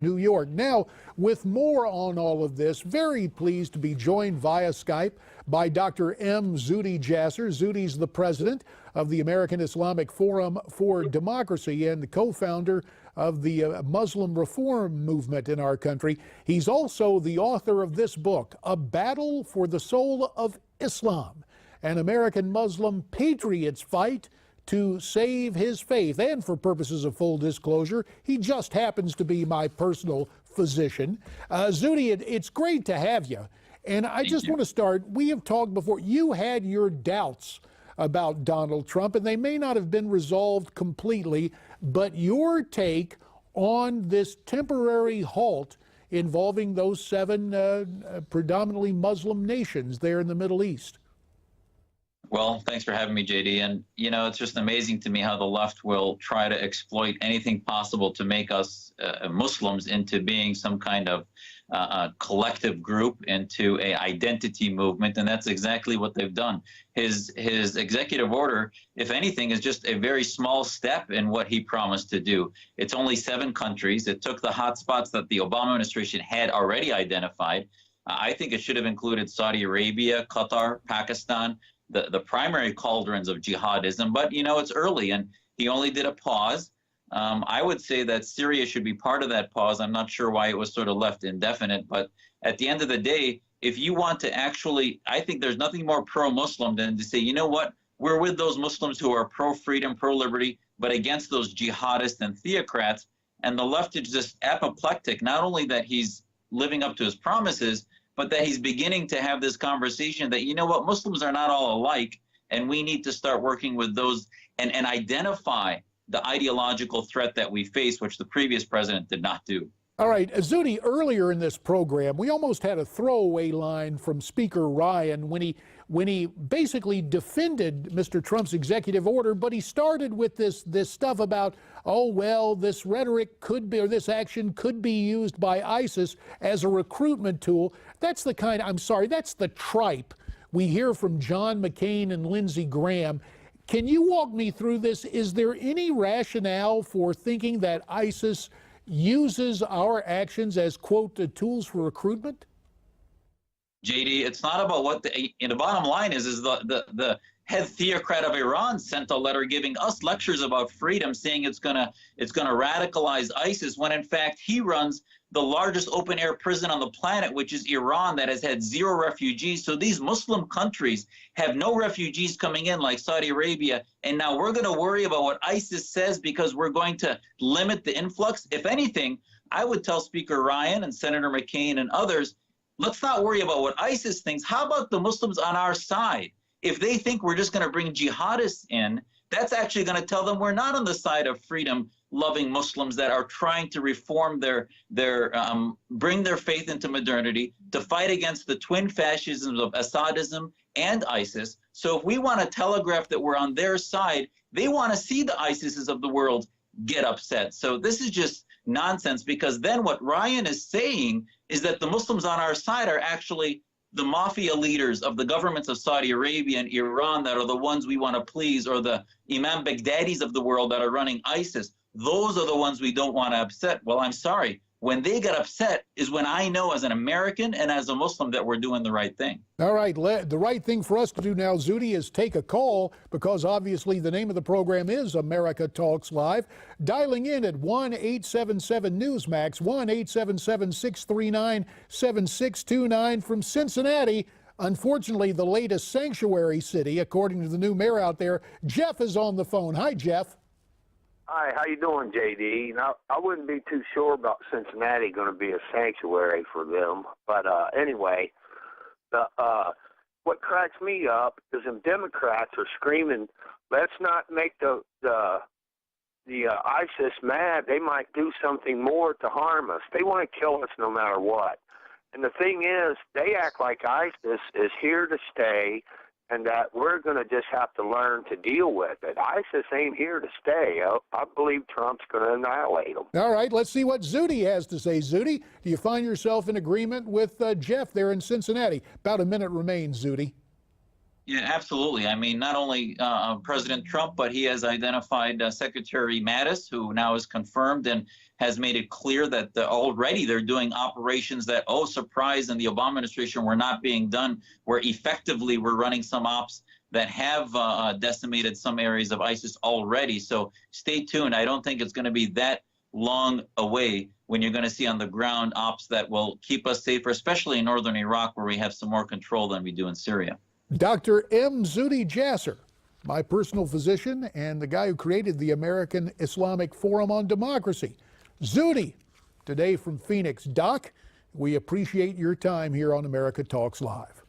New York. Now, with more on all of this, very pleased to be joined via Skype by Dr. M. Zuhdi Jasser. Zuhdi's the president of the American Islamic Forum for Democracy and the co-founder of the Muslim reform movement in our country. He's also the author of this book, A Battle for the Soul of Islam, an American Muslim patriot's fight to save his faith. And for purposes of full disclosure, he just happens to be my personal physician. Zuhdi, it's great to have you. And I just want to start, we have talked before, you had your doubts about Donald Trump, and they may not have been resolved completely, but your take on this temporary halt involving those 7 predominantly Muslim nations there in the Middle East. Well, thanks for having me, JD. And, you know, it's just amazing to me how the left will try to exploit anything possible to make us Muslims into being some kind of collective group, into an identity movement. And that's exactly what they've done. His executive order, if anything, is just a very small step in what he promised to do. It's only 7 countries. It took the hot spots that the Obama administration had already identified. I think it should have included Saudi Arabia, Qatar, Pakistan, the primary cauldrons of jihadism, but you know, it's early and he only did a pause. I would say that Syria should be part of that pause. I'm not sure why it was sort of left indefinite, but at the end of the day, if you want to actually, I think there's nothing more pro-Muslim than to say, you know what, we're with those Muslims who are pro-freedom, pro-liberty, but against those jihadists and theocrats. And the left is just apoplectic, not only that he's living up to his promises, but that he's beginning to have this conversation that, you know what, Muslims are not all alike, and we need to start working with those and identify the ideological threat that we face, which the previous president did not do. All right, Zuhdi, earlier in this program, we almost had a throwaway line from Speaker Ryan when he basically defended Mr. Trump's executive order, but he started with this stuff about, oh, well, this rhetoric could be, or this action could be used by ISIS as a recruitment tool. That's the kind, I'm sorry, that's the tripe we hear from John McCain and Lindsey Graham. Can you walk me through this? Is there any rationale for thinking that ISIS uses our actions as, quote, tools for recruitment? JD, it's not about what the bottom line is the head theocrat of Iran sent a letter giving us lectures about freedom, saying it's gonna radicalize ISIS, when in fact he runs the largest open air prison on the planet, which is Iran, that has had 0 refugees. So these Muslim countries have no refugees coming in like Saudi Arabia. And now we're going to worry about what ISIS says because we're going to limit the influx. If anything, I would tell Speaker Ryan and Senator McCain and others, let's not worry about what ISIS thinks. How about the Muslims on our side? If they think we're just going to bring jihadists in, that's actually going to tell them we're not on the side of freedom-loving Muslims that are trying to reform bring their faith into modernity, to fight against the twin fascisms of Assadism and ISIS. So if we want to telegraph that we're on their side, they want to see the ISISes of the world get upset. So this is just nonsense, because then what Ryan is saying is that the Muslims on our side are actually the mafia leaders of the governments of Saudi Arabia and Iran that are the ones we want to please, or the Imam Baghdadis of the world that are running ISIS. Those are the ones we don't want to upset. Well, I'm sorry. When they get upset is when I know as an American and as a Muslim that we're doing the right thing. All right. The right thing for us to do now, Zuhdi, is take a call, because obviously the name of the program is America Talks Live. Dialing in at 1-877-NEWSMAX, 1-877-639-7629 from Cincinnati. Unfortunately, the latest sanctuary city, according to the new mayor out there. Jeff is on the phone. Hi, Jeff. Hi, how you doing, JD? Now, I wouldn't be too sure about Cincinnati going to be a sanctuary for them, but anyway, what cracks me up is them Democrats are screaming, "Let's not make the ISIS mad. They might do something more to harm us. They want to kill us no matter what." And the thing is, they act like ISIS is here to stay, and that we're going to just have to learn to deal with it. ISIS ain't here to stay. I believe Trump's going to annihilate them. All right, let's see what Zuhdi has to say. Zuhdi, do you find yourself in agreement with Jeff there in Cincinnati? About a minute remains, Zuhdi. Yeah, absolutely. I mean, not only President Trump, but he has identified Secretary Mattis, who now is confirmed and has made it clear that already they're doing operations that, oh, surprise, in the Obama administration were not being done, where effectively we're running some ops that have decimated some areas of ISIS already. So stay tuned. I don't think it's going to be that long away when you're going to see on the ground ops that will keep us safer, especially in northern Iraq, where we have some more control than we do in Syria. Dr. M. Zuhdi Jasser, my personal physician and the guy who created the American Islamic Forum on Democracy. Zuhdi, today from Phoenix. Doc, we appreciate your time here on America Talks Live.